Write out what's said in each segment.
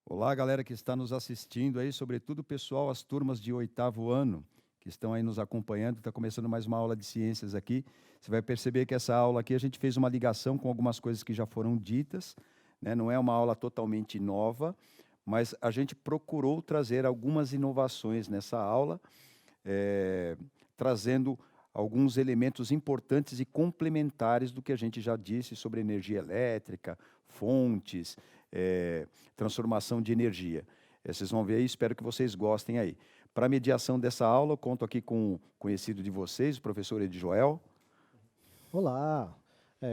Olá, galera que está nos assistindo aí, sobretudo o pessoal, as turmas de 8º ano, que estão aí nos acompanhando. Está começando mais uma aula de ciências aqui. Você vai perceber que essa aula aqui a gente fez uma ligação com algumas coisas que já foram ditas, né? Não é uma aula totalmente nova, mas a gente procurou trazer algumas inovações nessa aula, trazendo alguns elementos importantes e complementares do que a gente já disse sobre energia elétrica, fontes, transformação de energia. Vocês vão ver aí, espero que vocês gostem aí. Para a mediação dessa aula, eu conto aqui com o conhecido de vocês, o professor Edjoel. Olá,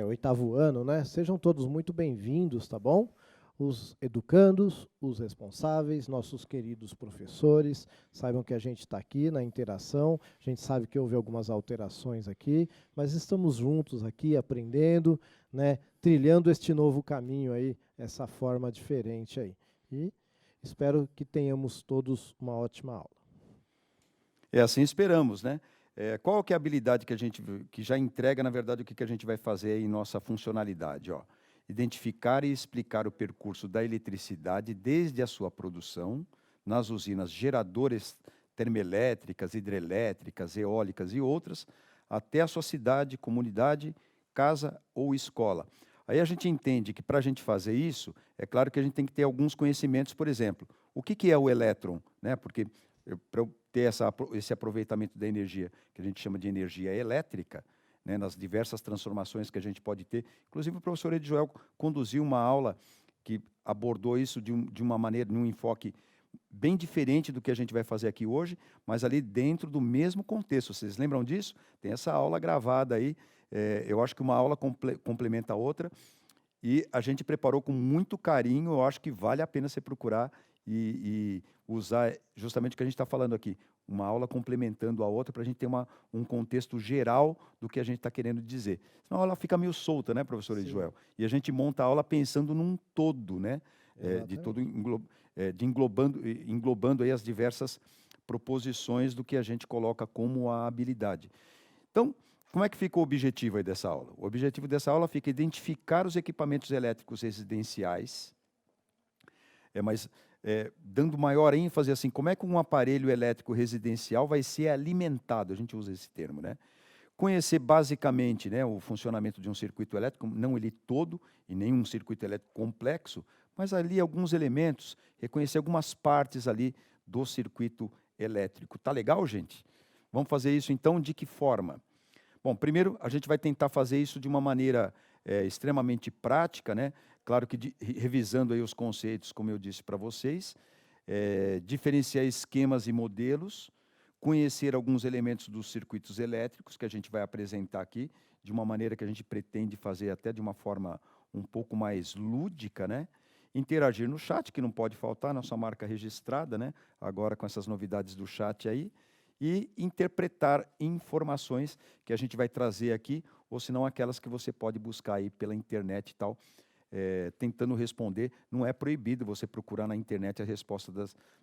oitavo ano, né? Sejam todos muito bem-vindos, tá bom? Os educandos, os responsáveis, nossos queridos professores, saibam que a gente está aqui na interação, a gente sabe que houve algumas alterações aqui, mas estamos juntos aqui aprendendo, né? Trilhando este novo caminho aí, essa forma diferente aí. E espero que tenhamos todos uma ótima aula. É assim esperamos, né? Qual que é a habilidade que a gente que já entrega, na verdade, o que a gente vai fazer aí em nossa funcionalidade, ó? Identificar e explicar o percurso da eletricidade desde a sua produção nas usinas geradoras termoelétricas, hidrelétricas, eólicas e outras, até a sua cidade, comunidade, casa ou escola. Aí a gente entende que para a gente fazer isso, é claro que a gente tem que ter alguns conhecimentos, por exemplo, o que é o elétron, né? Porque para eu ter esse aproveitamento da energia, que a gente chama de energia elétrica, né, nas diversas transformações que a gente pode ter. Inclusive, o professor Edjoel conduziu uma aula que abordou isso de uma maneira, num enfoque bem diferente do que a gente vai fazer aqui hoje, mas ali dentro do mesmo contexto. Vocês lembram disso? Tem essa aula gravada aí. Eu acho que uma aula complementa a outra, e a gente preparou com muito carinho. Eu acho que vale a pena você procurar e usar justamente o que a gente está falando aqui, uma aula complementando a outra, para a gente ter um contexto geral do que a gente está querendo dizer. Senão a aula fica meio solta, né, professor Sim, Edjoel? E a gente monta a aula pensando num todo, né? exatamente. Englobando aí as diversas proposições do que a gente coloca como a habilidade. Então, como é que fica o objetivo aí dessa aula? O objetivo dessa aula fica identificar os equipamentos elétricos residenciais, mas dando maior ênfase assim, como é que um aparelho elétrico residencial vai ser alimentado? A gente usa esse termo, né? Conhecer basicamente, né, o funcionamento de um circuito elétrico, não ele todo, e nem um circuito elétrico complexo, mas ali alguns elementos, reconhecer algumas partes ali do circuito elétrico. Tá legal, gente? Vamos fazer isso então de que forma? Bom, primeiro a gente vai tentar fazer isso de uma maneira extremamente prática, né? Claro que revisando aí os conceitos, como eu disse para vocês, diferenciar esquemas e modelos, conhecer alguns elementos dos circuitos elétricos que a gente vai apresentar aqui, de uma maneira que a gente pretende fazer até de uma forma um pouco mais lúdica, né? Interagir no chat, que não pode faltar, nossa marca registrada, né? Agora com essas novidades do chat aí, e interpretar informações que a gente vai trazer aqui, ou se não aquelas que você pode buscar aí pela internet e tal, tentando responder. Não é proibido você procurar na internet a resposta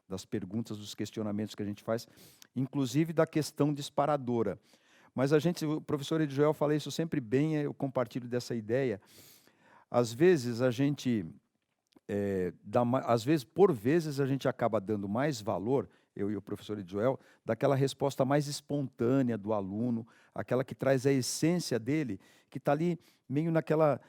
das perguntas, dos questionamentos que a gente faz, inclusive da questão disparadora. Mas o professor Edjoel fala isso sempre bem, eu compartilho dessa ideia. Às vezes a gente por vezes a gente acaba dando mais valor, eu e o professor Edjoel, daquela resposta mais espontânea do aluno, aquela que traz a essência dele, que está ali meio naquela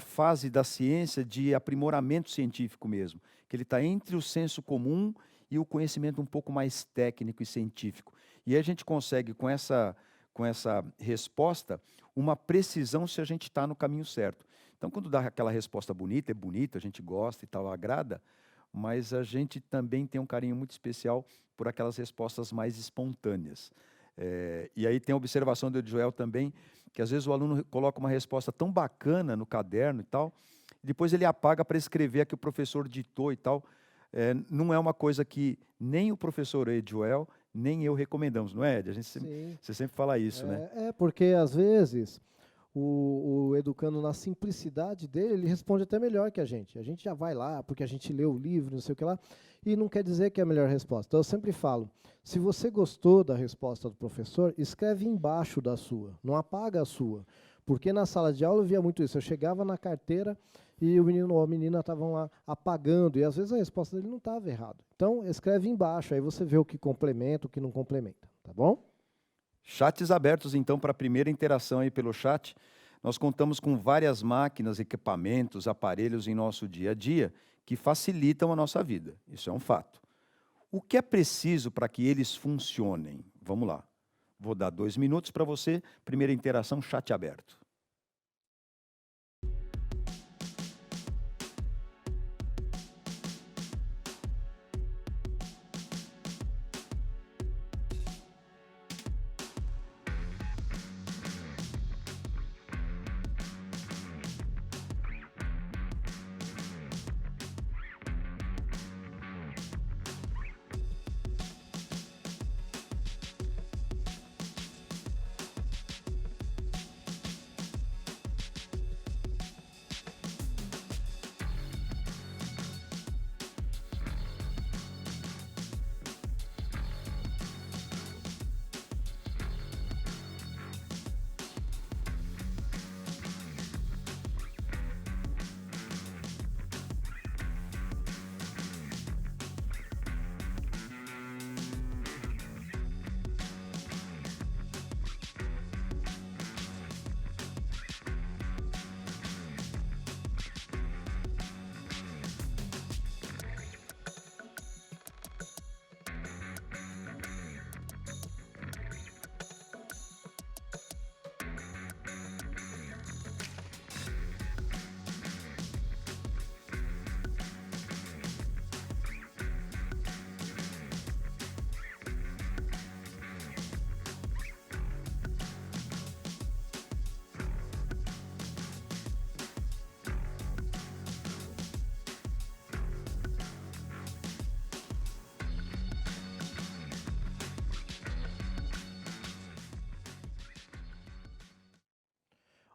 fase da ciência de aprimoramento científico mesmo, que ele está entre o senso comum e o conhecimento um pouco mais técnico e científico. E aí a gente consegue, com essa resposta, uma precisão se a gente está no caminho certo. Então, quando dá aquela resposta bonita, é bonita, a gente gosta e tal, agrada, mas a gente também tem um carinho muito especial por aquelas respostas mais espontâneas. E aí tem a observação do Joel também, que às vezes o aluno coloca uma resposta tão bacana no caderno e tal, e depois ele apaga para escrever a que o professor ditou e tal. Não é uma coisa que nem o professor Edjoel, nem eu recomendamos, não é, Ed? Sim. Você sempre fala isso, né? Porque às vezes o educando na simplicidade dele, ele responde até melhor que a gente. A gente já vai lá porque a gente leu o livro, não sei o que lá, e não quer dizer que é a melhor resposta. Então eu sempre falo, se você gostou da resposta do professor, escreve embaixo da sua, não apaga a sua. Porque na sala de aula eu via muito isso. Eu chegava na carteira e o menino ou a menina estavam lá apagando, e às vezes a resposta dele não estava errada. Então, escreve embaixo, aí você vê o que complementa, o que não complementa, tá bom? Chats abertos, então, para a primeira interação aí pelo chat. Nós contamos com várias máquinas, equipamentos, aparelhos em nosso dia a dia que facilitam a nossa vida. Isso é um fato. O que é preciso para que eles funcionem? Vamos lá. Vou dar 2 minutos para você. Primeira interação, chat aberto.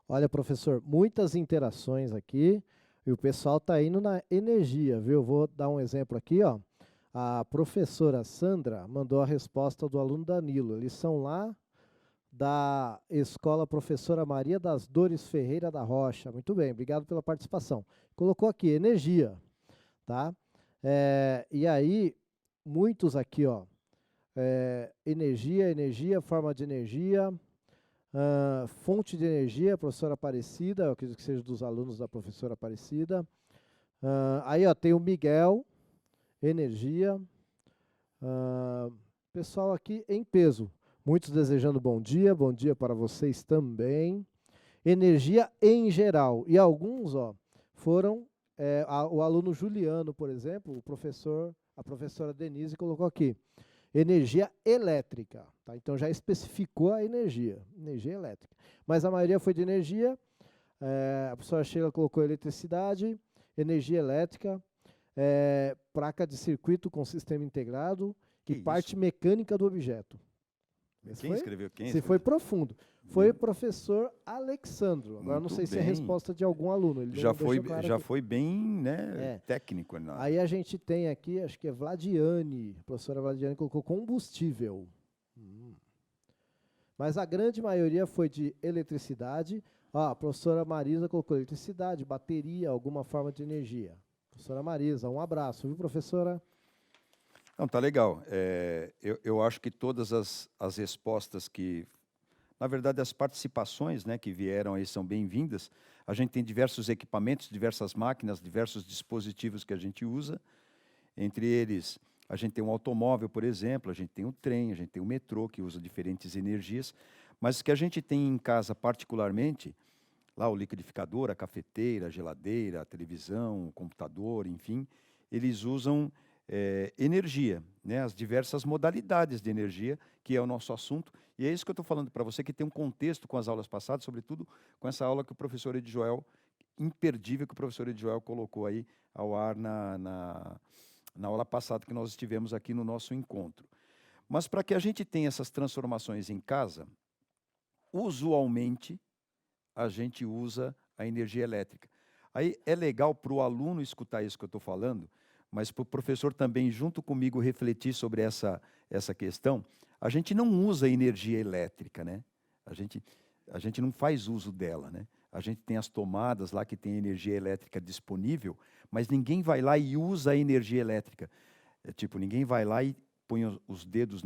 Olha, professor, muitas interações aqui e o pessoal está indo na energia, viu? Vou dar um exemplo aqui, ó. A professora Sandra mandou a resposta do aluno Danilo. Eles são lá da Escola Professora Maria das Dores Ferreira da Rocha. Muito bem, obrigado pela participação. Colocou aqui, energia, tá? E aí, muitos aqui, ó. Energia, forma de energia, fonte de energia, professora Aparecida, eu acredito que seja dos alunos da professora Aparecida. Aí, ó, tem o Miguel, energia. Pessoal aqui em peso. Muitos desejando bom dia para vocês também. Energia em geral. E alguns, ó, foram o aluno Juliano, por exemplo, a professora Denise colocou aqui. Energia elétrica, tá? Então já especificou a energia elétrica. Mas a maioria foi de energia, a professora Sheila colocou eletricidade, energia elétrica, placa de circuito com sistema integrado e parte mecânica do objeto. Quem escreveu? Você foi profundo. Foi o professor Alexandro. Agora não sei se é a resposta de algum aluno. Ele já foi bem, né, técnico. Aí a gente tem aqui, acho que é Vladiane. A professora Vladiane colocou combustível. Mas a grande maioria foi de eletricidade. A professora Marisa colocou eletricidade, bateria, alguma forma de energia. Professora Marisa, um abraço, viu, professora? Não, tá legal. Eu acho que todas as respostas que... Na verdade, as participações, né, que vieram aí são bem-vindas. A gente tem diversos equipamentos, diversas máquinas, diversos dispositivos que a gente usa. Entre eles, a gente tem um automóvel, por exemplo, a gente tem um trem, a gente tem um metrô, que usa diferentes energias. Mas o que a gente tem em casa particularmente, lá o liquidificador, a cafeteira, a geladeira, a televisão, o computador, enfim, eles usam energia, né, as diversas modalidades de energia, que é o nosso assunto. E é isso que eu estou falando para você, que tem um contexto com as aulas passadas, sobretudo com essa aula que o professor Edjoel, imperdível, que o professor Edjoel colocou aí ao ar na aula passada que nós estivemos aqui no nosso encontro. Mas para que a gente tenha essas transformações em casa, usualmente a gente usa a energia elétrica. Aí é legal para o aluno escutar isso que eu estou falando, mas para o professor também, junto comigo, refletir sobre essa questão. A gente não usa energia elétrica, né? A gente não faz uso dela, né? a gente tem as tomadas lá que tem energia elétrica disponível, mas ninguém vai lá e usa a energia elétrica. Tipo, ninguém vai lá e põe os dedos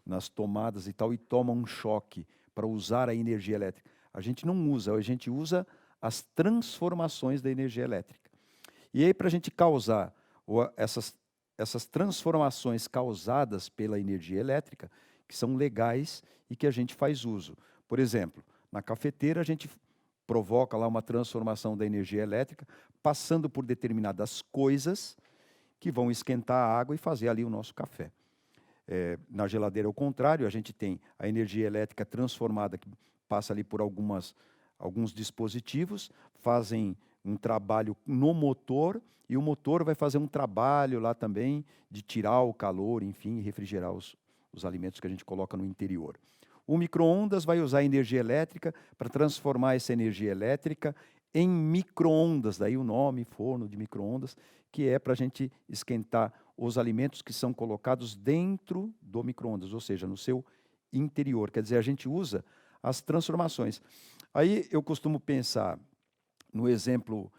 nas tomadas e tal e toma um choque para usar a energia elétrica. A gente não usa, a gente usa as transformações da energia elétrica. E aí, para a gente causar essas transformações causadas pela energia elétrica, que são legais e que a gente faz uso. Por exemplo, na cafeteira a gente provoca lá uma transformação da energia elétrica, passando por determinadas coisas que vão esquentar a água e fazer ali o nosso café. Na geladeira, ao contrário, a gente tem a energia elétrica transformada, que passa ali por alguns dispositivos, fazem um trabalho no motor, e o motor vai fazer um trabalho lá também de tirar o calor, enfim, refrigerar os alimentos que a gente coloca no interior. O micro-ondas vai usar energia elétrica para transformar essa energia elétrica em micro-ondas, daí o nome, forno de micro-ondas, que é para a gente esquentar os alimentos que são colocados dentro do micro-ondas, ou seja, no seu interior. Quer dizer, a gente usa as transformações. Aí eu costumo pensar no exemplo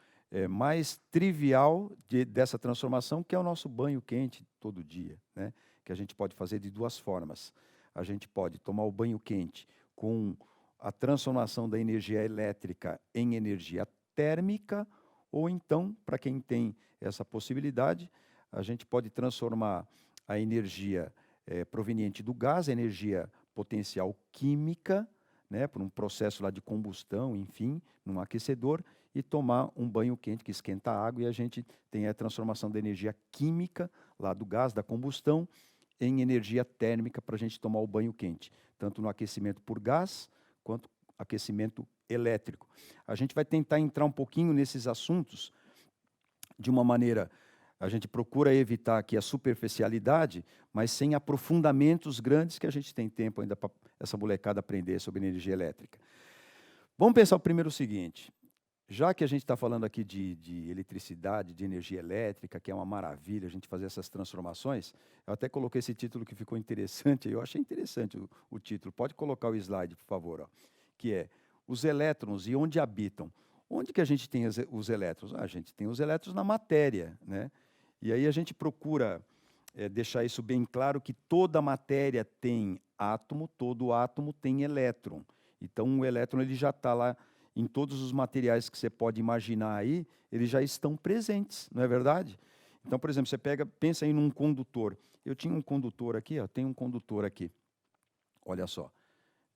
mais trivial dessa transformação, que é o nosso banho quente todo dia, né? Que a gente pode fazer de duas formas. A gente pode tomar o banho quente com a transformação da energia elétrica em energia térmica, ou então, para quem tem essa possibilidade, a gente pode transformar a energia proveniente do gás, a energia potencial química, né, por um processo lá de combustão, enfim, num aquecedor, e tomar um banho quente que esquenta a água, e a gente tem a transformação da energia química lá do gás, da combustão, em energia térmica para a gente tomar o banho quente, tanto no aquecimento por gás, quanto aquecimento elétrico. A gente vai tentar entrar um pouquinho nesses assuntos de uma maneira, a gente procura evitar aqui a superficialidade, mas sem aprofundamentos grandes, que a gente tem tempo ainda para essa molecada aprender sobre energia elétrica. Vamos pensar primeiro o seguinte: já que a gente está falando aqui de eletricidade, de energia elétrica, que é uma maravilha a gente fazer essas transformações, eu até coloquei esse título que ficou interessante, eu achei interessante o título. Pode colocar o slide, por favor, ó, que é os elétrons e onde habitam. Onde que a gente tem os elétrons? A gente tem os elétrons na matéria, né? E aí a gente procura deixar isso bem claro, que toda matéria tem átomo, todo átomo tem elétron. Então, o elétron ele já está lá em todos os materiais que você pode imaginar aí, eles já estão presentes, não é verdade? Então, por exemplo, você pensa aí num condutor. Eu tinha um condutor aqui, ó, tem um condutor aqui. Olha só,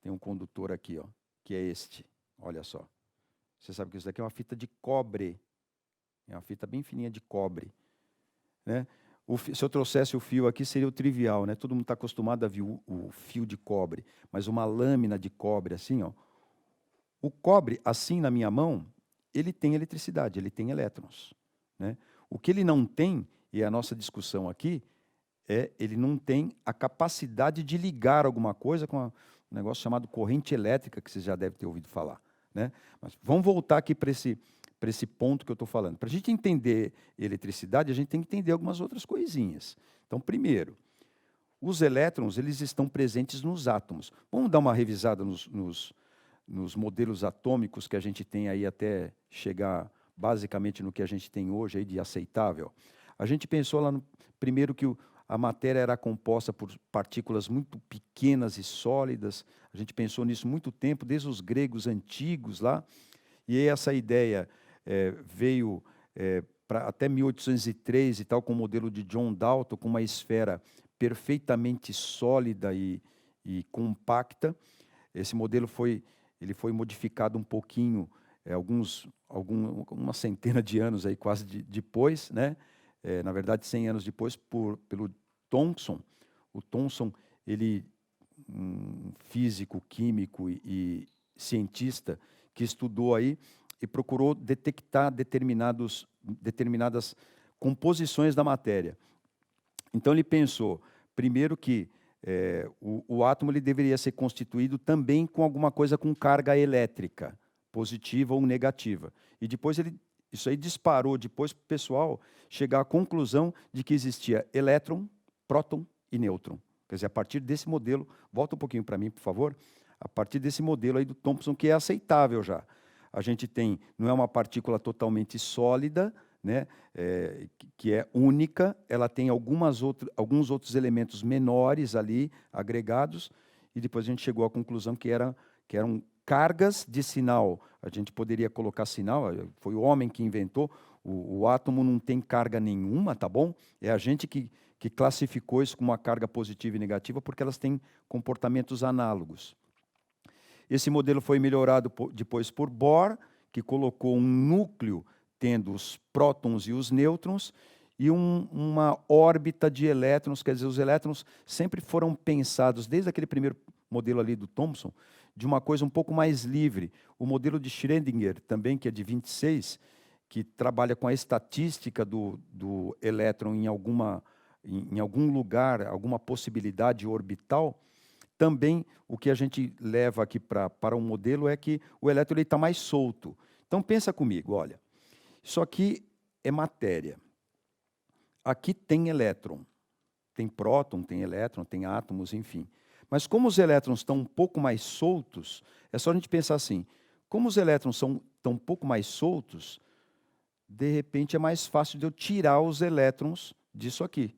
tem um condutor aqui, ó, que é este. Olha só. Você sabe que isso daqui é uma fita de cobre. É uma fita bem fininha de cobre, né? Se eu trouxesse o fio aqui, seria o trivial, né? Todo mundo está acostumado a ver o fio de cobre, mas uma lâmina de cobre assim, ó. O cobre, assim na minha mão, ele tem eletricidade, ele tem elétrons, né? O que ele não tem, e a nossa discussão aqui, ele não tem a capacidade de ligar alguma coisa com um negócio chamado corrente elétrica, que você já deve ter ouvido falar, né? Mas vamos voltar aqui para esse ponto que eu estou falando. Para a gente entender eletricidade, a gente tem que entender algumas outras coisinhas. Então, primeiro, os elétrons eles estão presentes nos átomos. Vamos dar uma revisada nos modelos atômicos que a gente tem aí até chegar basicamente no que a gente tem hoje aí de aceitável. A gente pensou lá primeiro que a matéria era composta por partículas muito pequenas e sólidas. A gente pensou nisso muito tempo, desde os gregos antigos lá. E aí essa ideia veio até 1803 e tal, com o modelo de John Dalton, com uma esfera perfeitamente sólida e compacta. Esse modelo foi modificado um pouquinho, uma centena de anos aí, quase depois, né? Na verdade, 100 anos depois, pelo Thomson. O Thomson, um físico, químico e cientista que estudou aí e procurou detectar determinadas composições da matéria. Então, ele pensou, primeiro, que o átomo ele deveria ser constituído também com alguma coisa com carga elétrica, positiva ou negativa. E depois isso aí disparou depois para o pessoal chegar à conclusão de que existia elétron, próton e nêutron. Quer dizer, a partir desse modelo, volta um pouquinho para mim, por favor, a partir desse modelo aí do Thomson, que é aceitável já. a gente tem, não é uma partícula totalmente sólida, né, que é única, ela tem alguns outros elementos menores ali, agregados, e depois a gente chegou à conclusão que eram cargas de sinal. A gente poderia colocar sinal, foi o homem que inventou, o átomo não tem carga nenhuma, tá bom? É a gente que classificou isso como uma carga positiva e negativa, porque elas têm comportamentos análogos. Esse modelo foi melhorado depois por Bohr, que colocou um núcleo tendo os prótons e os nêutrons, e uma órbita de elétrons, quer dizer, os elétrons sempre foram pensados, desde aquele primeiro modelo ali do Thomson, de uma coisa um pouco mais livre. O modelo de Schrödinger, também, que é de 26, que trabalha com a estatística do elétron em algum lugar, alguma possibilidade orbital, também o que a gente leva aqui para um modelo é que o elétron está mais solto. Então, pensa comigo, olha, isso aqui é matéria. Aqui tem elétron, tem próton, tem elétron, tem átomos, enfim. Mas como os elétrons estão um pouco mais soltos, é só a gente pensar assim, como os elétrons estão um pouco mais soltos, de repente é mais fácil de eu tirar os elétrons disso aqui.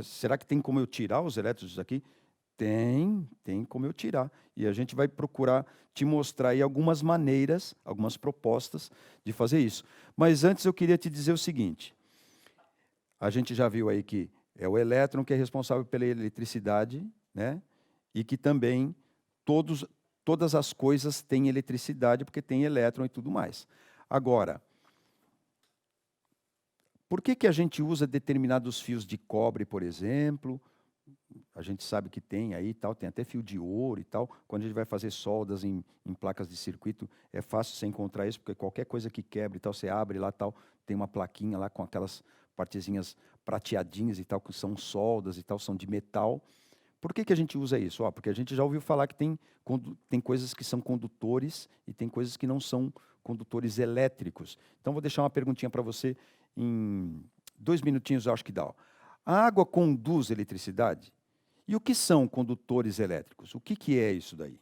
Será que tem como eu tirar os elétrons disso aqui? Tem como eu tirar. E a gente vai procurar te mostrar aí algumas maneiras, algumas propostas de fazer isso. Mas antes eu queria te dizer o seguinte, a gente já viu aí que é o elétron que é responsável pela eletricidade, né? E que também todas as coisas têm eletricidade, porque tem elétron e tudo mais. Agora, por que a gente usa determinados fios de cobre, por exemplo? A gente sabe que tem aí tal, tem até fio de ouro e tal. Quando a gente vai fazer soldas em placas de circuito, é fácil você encontrar isso, porque qualquer coisa que quebre e tal, você abre lá tal, tem uma plaquinha lá com aquelas partezinhas prateadinhas e tal, que são soldas e tal, são de metal. Por que a gente usa isso? Porque a gente já ouviu falar que tem coisas que são condutores e tem coisas que não são condutores elétricos. Então, vou deixar uma perguntinha para você em 2 minutinhos, eu acho que dá. A água conduz eletricidade? E o que são condutores elétricos? O que é isso daí?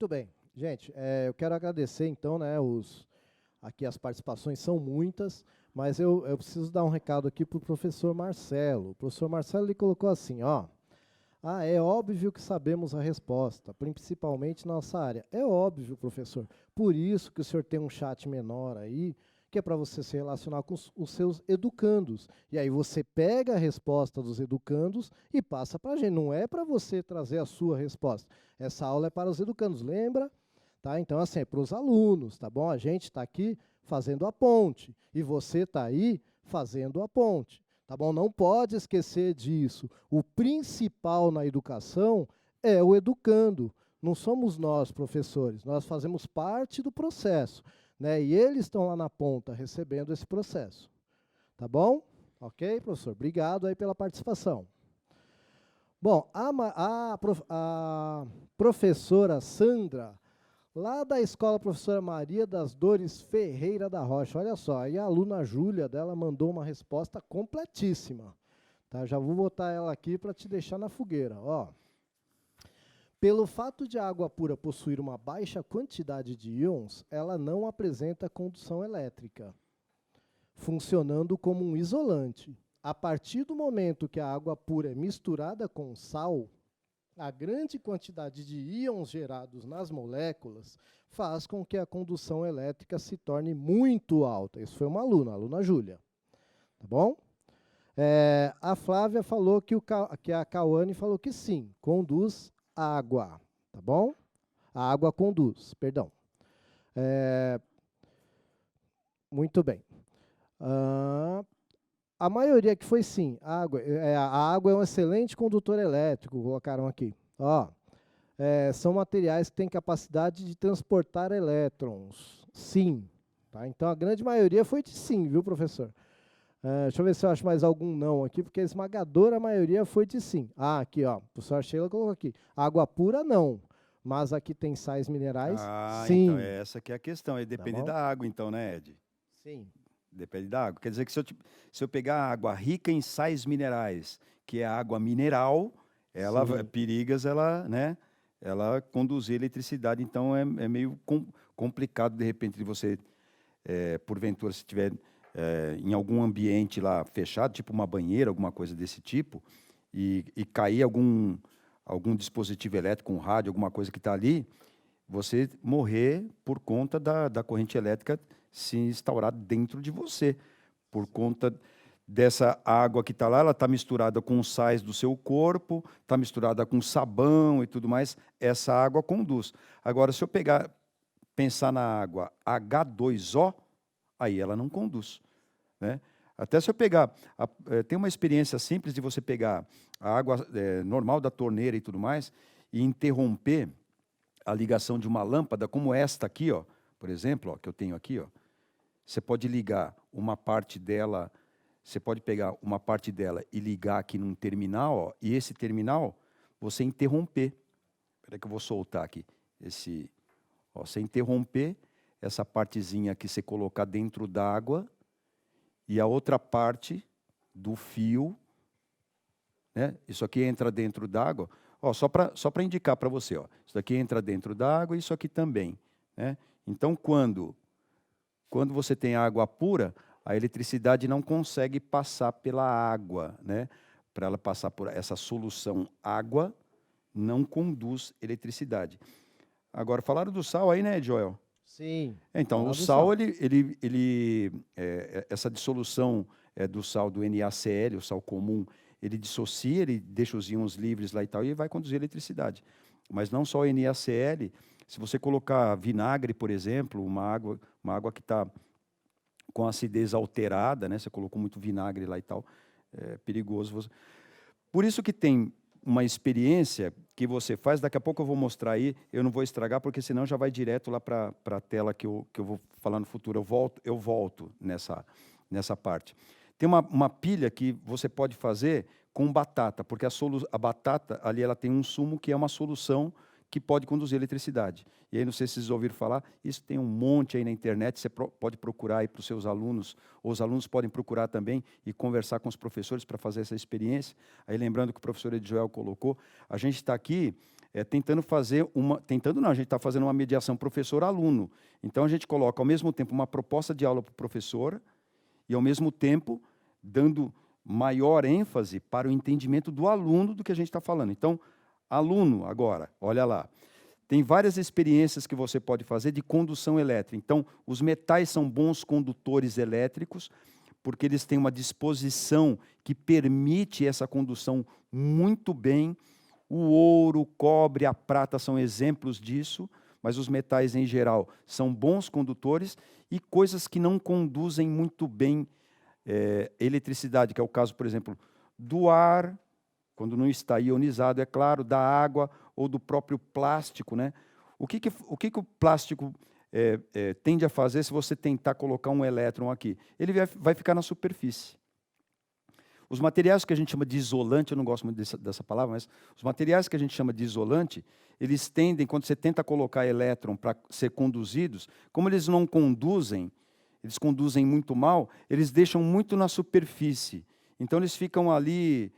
Muito bem. Gente, eu quero agradecer, então, né, aqui as participações são muitas, mas eu preciso dar um recado aqui para o professor Marcelo. O professor Marcelo ele colocou assim, ó, é óbvio que sabemos a resposta, principalmente na nossa área. É óbvio, professor. Por isso que o senhor tem um chat menor aí, que é para você se relacionar com os seus educandos. E aí você pega a resposta dos educandos e passa para a gente. Não é para você trazer a sua resposta. Essa aula é para os educandos, lembra? Tá? Então, assim, é para os alunos, tá bom? A gente está aqui fazendo a ponte e você está aí fazendo a ponte, tá bom? Não pode esquecer disso. O principal na educação é o educando. Não somos nós, professores. Nós fazemos parte do processo, né? E eles estão lá na ponta recebendo esse processo. Tá bom? Ok, professor? Obrigado aí pela participação. Bom, a professora Sandra, lá da escola Professora Maria das Dores Ferreira da Rocha, olha só, aí a aluna Júlia dela mandou uma resposta completíssima. Tá? Já vou botar ela aqui para te deixar na fogueira. Ó. Pelo fato de a água pura possuir uma baixa quantidade de íons, ela não apresenta condução elétrica, funcionando como um isolante. A partir do momento que a água pura é misturada com sal, a grande quantidade de íons gerados nas moléculas faz com que a condução elétrica se torne muito alta. Isso foi uma aluna, a aluna Júlia. Tá bom? A Flávia falou que a Cauane falou que sim, conduz água, tá bom? A água conduz, perdão. Muito bem. A maioria que foi sim, a água é um excelente condutor elétrico, colocaram aqui. Ó, são materiais que têm capacidade de transportar elétrons, sim. Tá? Então, a grande maioria foi de sim, viu, professor? Deixa eu ver se eu acho mais algum não aqui, porque a esmagadora maioria foi de sim. Aqui, ó, a professora Sheila colocou aqui. Água pura, não. Mas aqui tem sais minerais, sim. Então essa que é a questão. Aí depende da água, então, né, Ed? Sim. Depende da água. Quer dizer que se eu pegar água rica em sais minerais, que é água mineral, ela perigas, né, ela conduzir eletricidade. Então é meio complicado, de repente, de você, porventura, se tiver em algum ambiente lá fechado, tipo uma banheira, alguma coisa desse tipo, e cair algum dispositivo elétrico, um rádio, alguma coisa que está ali, você morrer por conta da corrente elétrica se instaurar dentro de você, por conta dessa água que está lá, ela está misturada com os sais do seu corpo, está misturada com sabão e tudo mais, essa água conduz. Agora, se eu pensar na água H2O, aí ela não conduz, né? Até se eu pegar, tem uma experiência simples de você pegar a água normal da torneira e tudo mais, e interromper a ligação de uma lâmpada, como esta aqui, ó, por exemplo, ó, que eu tenho aqui, ó. Você pode ligar uma parte dela, você pode pegar uma parte dela e ligar aqui num terminal, ó, e esse terminal você interromper. Espera que eu vou soltar aqui. Você interromper essa partezinha que você colocar dentro d'água e a outra parte do fio, né? Isso aqui entra dentro d'água. Ó, só para indicar para você, ó, isso daqui entra dentro d'água e isso aqui também, né? Então, quando você tem água pura, a eletricidade não consegue passar pela água, né? Para ela passar por essa solução água, não conduz eletricidade. Agora, falaram do sal aí, né, Joel? Sim. Então, o sal, essa dissolução do sal do NaCl, o sal comum, ele dissocia, ele deixa os íons livres lá e tal, e vai conduzir eletricidade. Mas não só o NaCl, se você colocar vinagre, por exemplo, uma água que está com acidez alterada, né? Você colocou muito vinagre lá e tal, é perigoso. Por isso que tem uma experiência que você faz, daqui a pouco eu vou mostrar aí, eu não vou estragar, porque senão já vai direto lá para a tela que eu vou falar no futuro. Eu volto nessa parte. Tem uma pilha que você pode fazer com batata, porque a batata ali ela tem um sumo que é uma solução que pode conduzir eletricidade. E aí, não sei se vocês ouviram falar, isso tem um monte aí na internet, você pode procurar aí para os seus alunos, ou os alunos podem procurar também e conversar com os professores para fazer essa experiência. Aí, lembrando que o professor Edjoel colocou, a gente está aqui tentando fazer a gente está fazendo uma mediação professor-aluno. Então, a gente coloca, ao mesmo tempo, uma proposta de aula para o professor e, ao mesmo tempo, dando maior ênfase para o entendimento do aluno do que a gente está falando. Então, aluno, agora, olha lá. Tem várias experiências que você pode fazer de condução elétrica. Então, os metais são bons condutores elétricos, porque eles têm uma disposição que permite essa condução muito bem. O ouro, o cobre, a prata são exemplos disso, mas os metais em geral são bons condutores e coisas que não conduzem muito bem eletricidade, que é o caso, por exemplo, do ar, quando não está ionizado, é claro, da água ou do próprio plástico, né? O que o plástico tende a fazer se você tentar colocar um elétron aqui? Ele vai ficar na superfície. Os materiais que a gente chama de isolante, eu não gosto muito dessa palavra, mas os materiais que a gente chama de isolante, eles tendem, quando você tenta colocar elétron para ser conduzidos, como eles não conduzem, eles conduzem muito mal, eles deixam muito na superfície. Então, eles ficam ali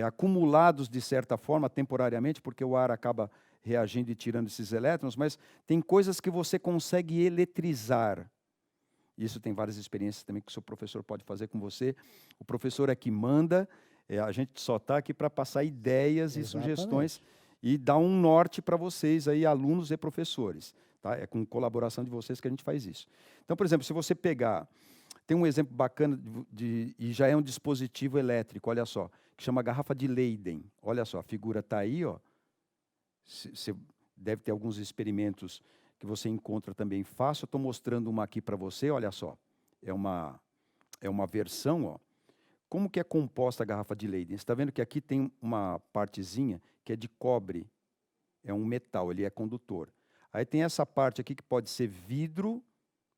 acumulados, de certa forma, temporariamente, porque o ar acaba reagindo e tirando esses elétrons, mas tem coisas que você consegue eletrizar. Isso tem várias experiências também que o seu professor pode fazer com você. O professor é que manda, a gente só está aqui para passar ideias e sugestões e dar um norte para vocês, aí, alunos e professores. Tá? É com colaboração de vocês que a gente faz isso. Então, por exemplo, se você pegar... Tem um exemplo bacana, e já é um dispositivo elétrico, olha só, que chama garrafa de Leyden. Olha só, a figura está aí, ó. Você deve ter alguns experimentos que você encontra também fácil. Eu estou mostrando uma aqui para você, olha só. É uma versão, ó. Como que é composta a garrafa de Leyden? Você está vendo que aqui tem uma partezinha que é de cobre. É um metal, ele é condutor. Aí tem essa parte aqui que pode ser vidro,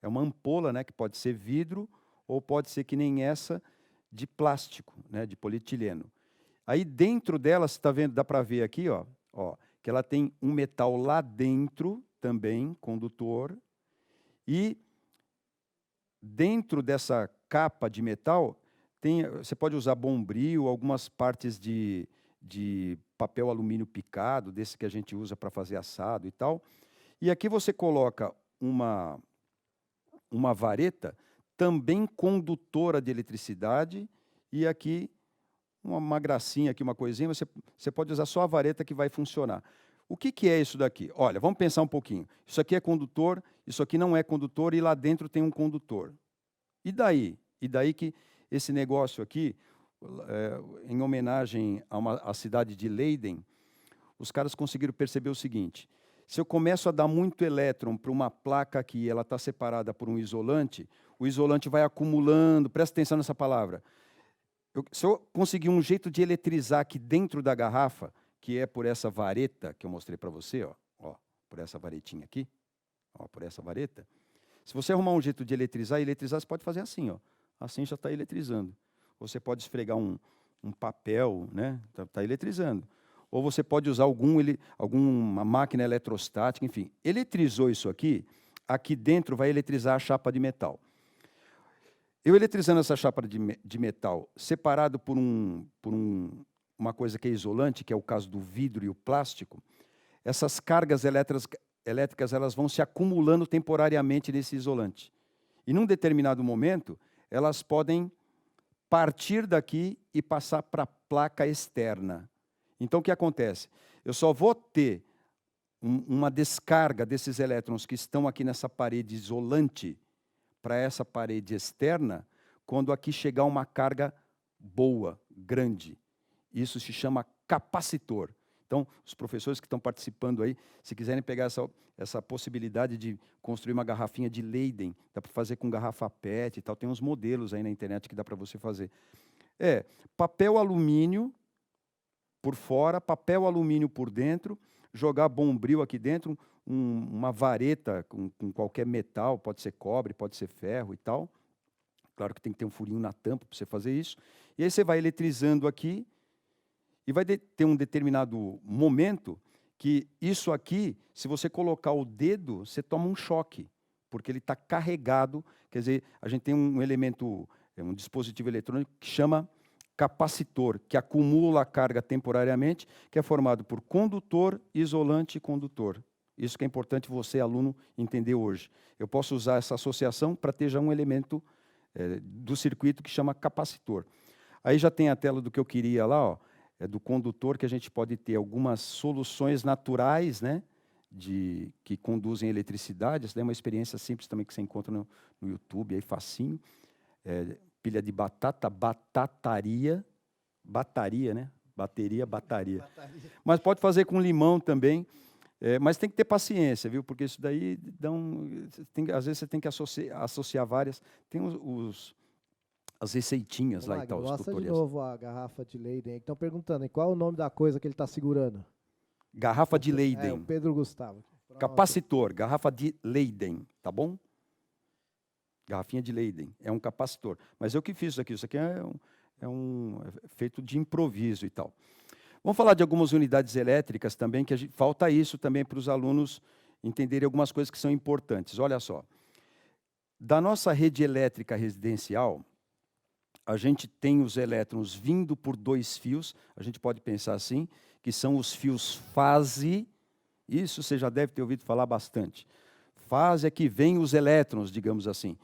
é uma ampola, né, que pode ser vidro, ou pode ser que nem essa, de plástico, né, de polietileno. Aí dentro dela, você está vendo, dá para ver aqui, ó, que ela tem um metal lá dentro, também, condutor, e dentro dessa capa de metal, você pode usar bombril, algumas partes de papel alumínio picado, desse que a gente usa para fazer assado e tal. E aqui você coloca uma vareta, também condutora de eletricidade, e aqui uma gracinha, aqui, uma coisinha, você pode usar só a vareta que vai funcionar. O que é isso daqui? Olha, vamos pensar um pouquinho. Isso aqui é condutor, isso aqui não é condutor, e lá dentro tem um condutor. E daí? E daí que esse negócio aqui, em homenagem à cidade de Leyden, os caras conseguiram perceber o seguinte: se eu começo a dar muito elétron para uma placa aqui, ela está separada por um isolante, o isolante vai acumulando, presta atenção nessa palavra. Se eu conseguir um jeito de eletrizar aqui dentro da garrafa, que é por essa vareta que eu mostrei para você, ó, por essa varetinha aqui, ó, por essa vareta, se você arrumar um jeito de eletrizar, você pode fazer assim, ó, assim já está eletrizando. Você pode esfregar um papel, né, está eletrizando. Ou você pode usar alguma máquina eletrostática, enfim. Eletrizou isso aqui, aqui dentro vai eletrizar a chapa de metal. Eu eletrizando essa chapa de metal, separado por uma coisa que é isolante, que é o caso do vidro e o plástico, essas cargas elétricas elas vão se acumulando temporariamente nesse isolante. E num determinado momento, elas podem partir daqui e passar para a placa externa. Então, o que acontece? Eu só vou ter uma descarga desses elétrons que estão aqui nessa parede isolante para essa parede externa, quando aqui chegar uma carga boa, grande. Isso se chama capacitor. Então, os professores que estão participando aí, se quiserem pegar essa possibilidade de construir uma garrafinha de Leyden, dá para fazer com garrafa PET e tal, tem uns modelos aí na internet que dá para você fazer. Papel alumínio por fora, papel alumínio por dentro, jogar bombril aqui dentro, uma vareta com qualquer metal, pode ser cobre, pode ser ferro e tal. Claro que tem que ter um furinho na tampa para você fazer isso. E aí você vai eletrizando aqui e vai ter um determinado momento que isso aqui, se você colocar o dedo, você toma um choque, porque ele está carregado. Quer dizer, a gente tem um elemento, um dispositivo eletrônico que chama capacitor, que acumula a carga temporariamente, que é formado por condutor, isolante e condutor. Isso que é importante você, aluno, entender hoje. Eu posso usar essa associação para ter já um elemento do circuito que chama capacitor. Aí já tem a tela do que eu queria lá, ó, do condutor, que a gente pode ter algumas soluções naturais, né, que conduzem eletricidade. Essa daí é uma experiência simples também que você encontra no YouTube, aí facinho. Pilha de batata, bataria, né? Bataria. Mas pode fazer com limão também. Mas tem que ter paciência, viu? Porque isso daí às vezes você tem que associar várias. Tem as receitinhas lá e tal, os mostra de tutoriais. novo a garrafa de Leyden. Estão perguntando qual é o nome da coisa que ele está segurando. Garrafa de o Leyden. Pedro Gustavo. Pronto. Capacitor, garrafa de Leyden, tá bom? Garrafinha de Leyden, é um capacitor. Mas eu que fiz isso aqui é feito de improviso e tal. Vamos falar de algumas unidades elétricas também, que falta isso também para os alunos entenderem algumas coisas que são importantes. Olha só, da nossa rede elétrica residencial, a gente tem os elétrons vindo por 2 fios, a gente pode pensar assim, que são os fios fase. Isso você já deve ter ouvido falar bastante. Fase é que vem os elétrons, digamos assim.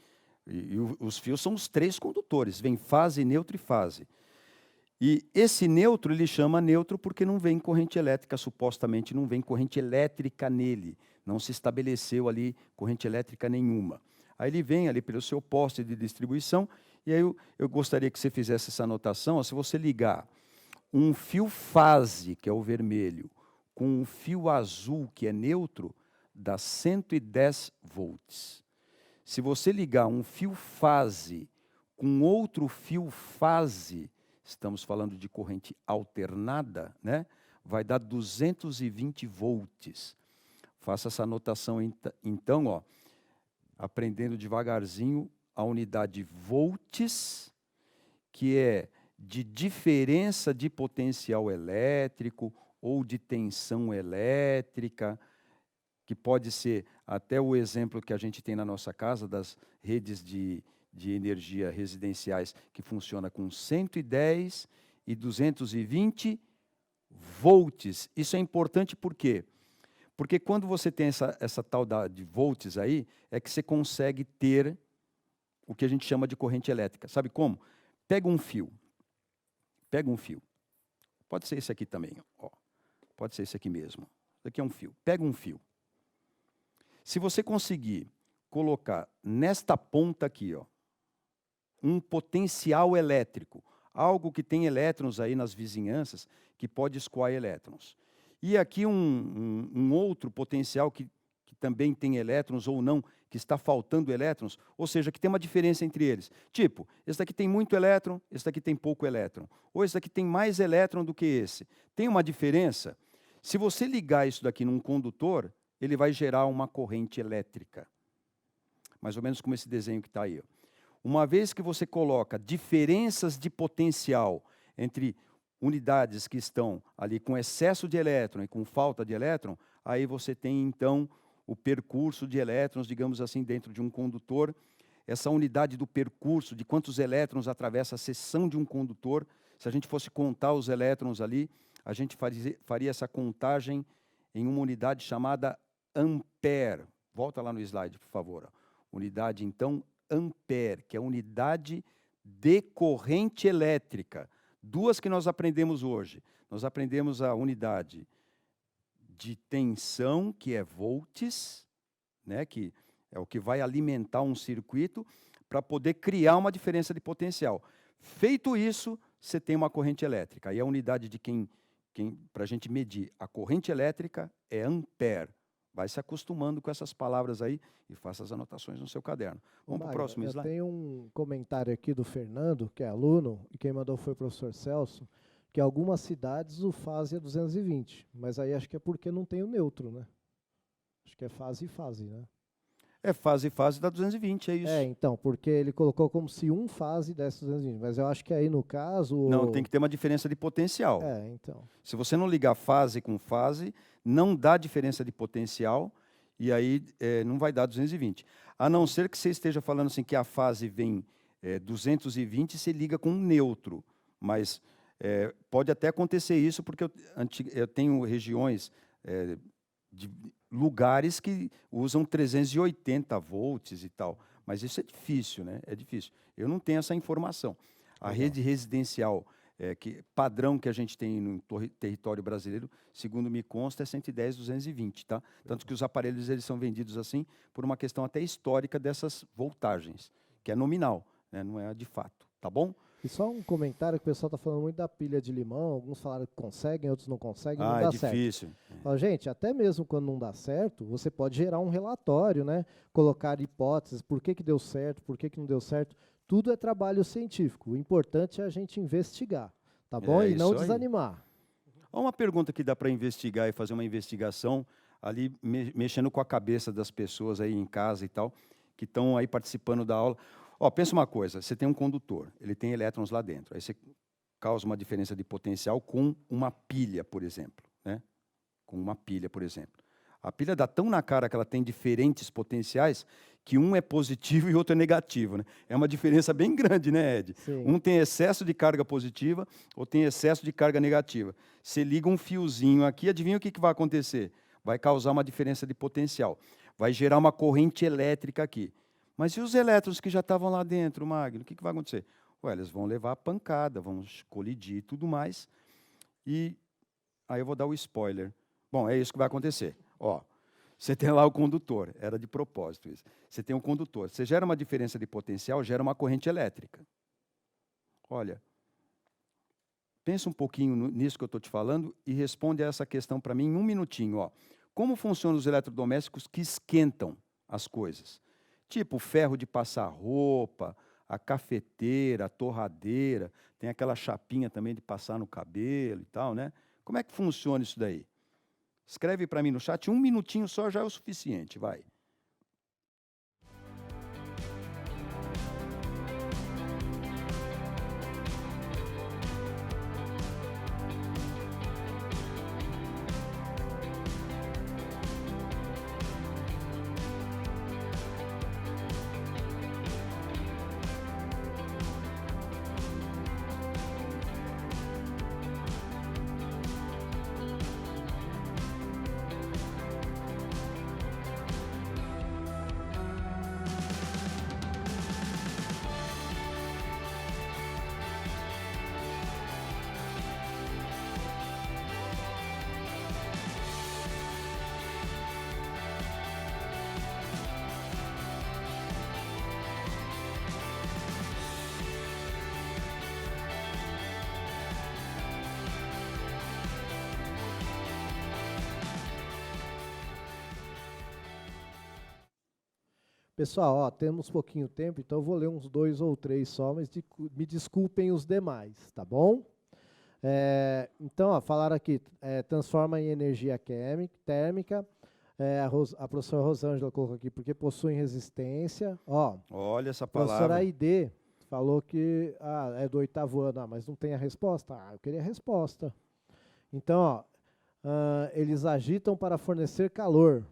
E os fios são os 3 condutores, vem fase, neutro e fase. E esse neutro, ele chama neutro porque não vem corrente elétrica, supostamente não vem corrente elétrica nele. Não se estabeleceu ali corrente elétrica nenhuma. Aí ele vem ali pelo seu poste de distribuição, e aí eu gostaria que você fizesse essa anotação. Ó, se você ligar um fio fase, que é o vermelho, com um fio azul, que é neutro, dá 110 volts. Se você ligar um fio fase com outro fio fase, estamos falando de corrente alternada, né? Vai dar 220 volts. Faça essa anotação então, ó, aprendendo devagarzinho a unidade volts, que é de diferença de potencial elétrico ou de tensão elétrica, que pode ser até o exemplo que a gente tem na nossa casa, das redes de energia residenciais, que funciona com 110 e 220 volts. Isso é importante por quê? Porque quando você tem essa tal de volts aí, é que você consegue ter o que a gente chama de corrente elétrica. Sabe como? Pega um fio. Pode ser esse aqui também, ó. Pode ser esse aqui mesmo. Isso aqui é um fio. Pega um fio. Se você conseguir colocar nesta ponta aqui, ó, um potencial elétrico, algo que tem elétrons aí nas vizinhanças, que pode escoar elétrons. E aqui um outro potencial que também tem elétrons ou não, que está faltando elétrons, ou seja, que tem uma diferença entre eles. Tipo, esse daqui tem muito elétron, esse daqui tem pouco elétron. Ou esse daqui tem mais elétron do que esse. Tem uma diferença? Se você ligar isso daqui num condutor, ele vai gerar uma corrente elétrica. Mais ou menos como esse desenho que está aí. Ó. Uma vez que você coloca diferenças de potencial entre unidades que estão ali com excesso de elétron e com falta de elétron, aí você tem, então, o percurso de elétrons, digamos assim, dentro de um condutor. Essa unidade do percurso, de quantos elétrons atravessa a seção de um condutor, se a gente fosse contar os elétrons ali, a gente faria essa contagem em uma unidade chamada ampere. Volta lá no slide, por favor. Unidade, então, ampere, que é a unidade de corrente elétrica. 2 que nós aprendemos hoje. Nós aprendemos a unidade de tensão, que é volts, né, que é o que vai alimentar um circuito para poder criar uma diferença de potencial. Feito isso, você tem uma corrente elétrica. Aí a unidade de para a gente medir a corrente elétrica é ampere. Vai se acostumando com essas palavras aí e faça as anotações no seu caderno. Vamos para o próximo slide. Tem um comentário aqui do Fernando, que é aluno, e quem mandou foi o professor Celso, que em algumas cidades o fase é 220, mas aí acho que é porque não tem o neutro, né? Acho que é fase e fase, né? É fase e fase dá 220, é isso. Então, porque ele colocou como se um fase desse 220, mas eu acho que aí no caso... Não, tem que ter uma diferença de potencial. Então. Se você não ligar fase com fase, não dá diferença de potencial, e aí não vai dar 220. A não ser que você esteja falando assim que a fase vem 220 e você liga com um neutro, mas... pode até acontecer isso, porque eu tenho regiões de lugares que usam 380 volts e tal, mas isso é difícil, né? É difícil. Eu não tenho essa informação. A rede residencial padrão que a gente tem no território brasileiro, segundo me consta, é 110, 220, tá? Tanto que os aparelhos eles são vendidos assim por uma questão até histórica dessas voltagens, que é nominal, né? Não é a de fato, tá bom? E só um comentário que o pessoal está falando muito da pilha de limão, alguns falaram que conseguem, outros não conseguem, não Ah, dá é certo. difícil. Ó, gente, até mesmo quando não dá certo, você pode gerar um relatório, né? Colocar hipóteses, por que que deu certo, por que que não deu certo. Tudo é trabalho científico. O importante é a gente investigar, tá bom? É E não isso aí. desanimar. Há uma pergunta que dá para investigar e fazer uma investigação ali, mexendo com a cabeça das pessoas aí em casa e tal, que estão aí participando da aula. Ó, pensa uma coisa, você tem um condutor, ele tem elétrons lá dentro, aí você causa uma diferença de potencial com uma pilha, por exemplo, né? Com uma pilha, por exemplo. A pilha dá tão na cara que ela tem diferentes potenciais que um é positivo e outro é negativo, né? É uma diferença bem grande, né, Ed? Sim. Um tem excesso de carga positiva, ou tem excesso de carga negativa. Você liga um fiozinho aqui, adivinha o que vai acontecer? Vai causar uma diferença de potencial. Vai gerar uma corrente elétrica aqui. Mas e os elétrons que já estavam lá dentro, Magno? O que vai acontecer? Ué, eles vão levar a pancada, vão colidir e tudo mais. E aí eu vou dar o spoiler. Bom, é isso que vai acontecer. Ó, você tem lá o condutor, era de propósito isso. Você tem um condutor, você gera uma diferença de potencial, gera uma corrente elétrica. Olha, pensa um pouquinho nisso que eu estou te falando e responde a essa questão para mim em um minutinho. Ó. Como funcionam os eletrodomésticos que esquentam as coisas? Tipo o ferro de passar roupa, a cafeteira, a torradeira, tem aquela chapinha também de passar no cabelo e tal, né? Como é que funciona isso daí? Escreve para mim no chat, um minutinho só já é o suficiente, vai. Pessoal, ó, temos pouquinho tempo, então eu vou ler uns 2 ou 3 só, mas me desculpem os demais, tá bom? Então, ó, falaram aqui, transforma em energia térmica, a professora Rosângela colocou aqui, porque possuem resistência. Ó, olha essa a professora palavra. Aide falou que é do 8º ano, mas não tem a resposta. Eu queria a resposta. Então, ó, eles agitam para fornecer calor.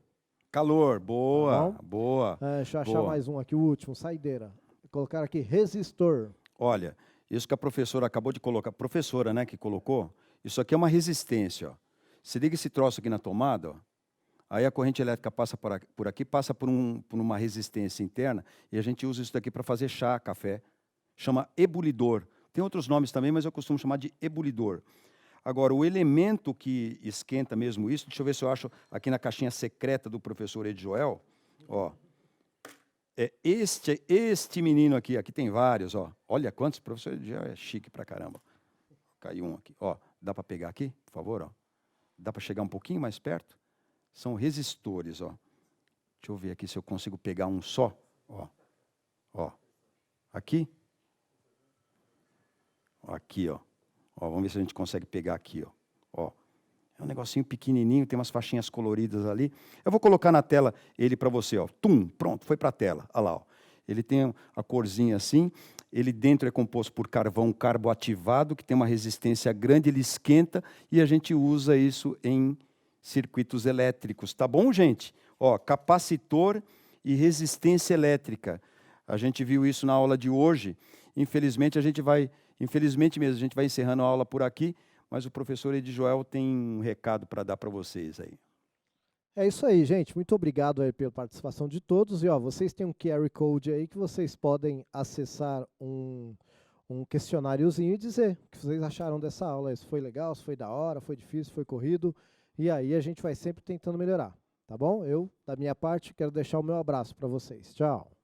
Calor, boa, Tá bom? boa. Deixa eu achar boa. mais um aqui, o último, saideira. Colocaram aqui resistor. Olha, isso que a professora acabou de colocar, professora, né, que colocou, isso aqui é uma resistência, ó. Se liga esse troço aqui na tomada, ó. Aí a corrente elétrica passa por aqui, passa por uma resistência interna, e a gente usa isso daqui para fazer chá, café. Chama ebulidor. Tem outros nomes também, mas eu costumo chamar de ebulidor. Agora, o elemento que esquenta mesmo isso, deixa eu ver se eu acho aqui na caixinha secreta do professor Ed Joel, ó. É este menino aqui tem vários, ó. Olha quantos, professor Ed Joel é chique pra caramba. Caiu um aqui, ó. Dá para pegar aqui, por favor, ó. Dá para chegar um pouquinho mais perto? São resistores, ó. Deixa eu ver aqui se eu consigo pegar um só, ó. Ó. Aqui. Aqui, ó. Ó, vamos ver se a gente consegue pegar aqui, ó. Ó. É um negocinho pequenininho, tem umas faixinhas coloridas ali. Eu vou colocar na tela ele para você, ó. Tum, pronto, foi para a tela. Olha lá, ó. Ele tem a corzinha assim. Ele dentro é composto por carvão carboativado, que tem uma resistência grande, ele esquenta e a gente usa isso em circuitos elétricos. Tá bom, gente? Ó, capacitor e resistência elétrica. A gente viu isso na aula de hoje. Infelizmente mesmo, a gente vai encerrando a aula por aqui, mas o professor Ed Joel tem um recado para dar para vocês aí. É isso aí, gente. Muito obrigado aí pela participação de todos. E ó, vocês têm um QR Code aí que vocês podem acessar um um questionáriozinho e dizer o que vocês acharam dessa aula. Se foi legal, se foi da hora, foi difícil, foi corrido. E aí a gente vai sempre tentando melhorar, tá bom? Eu, da minha parte, quero deixar o meu abraço para vocês. Tchau!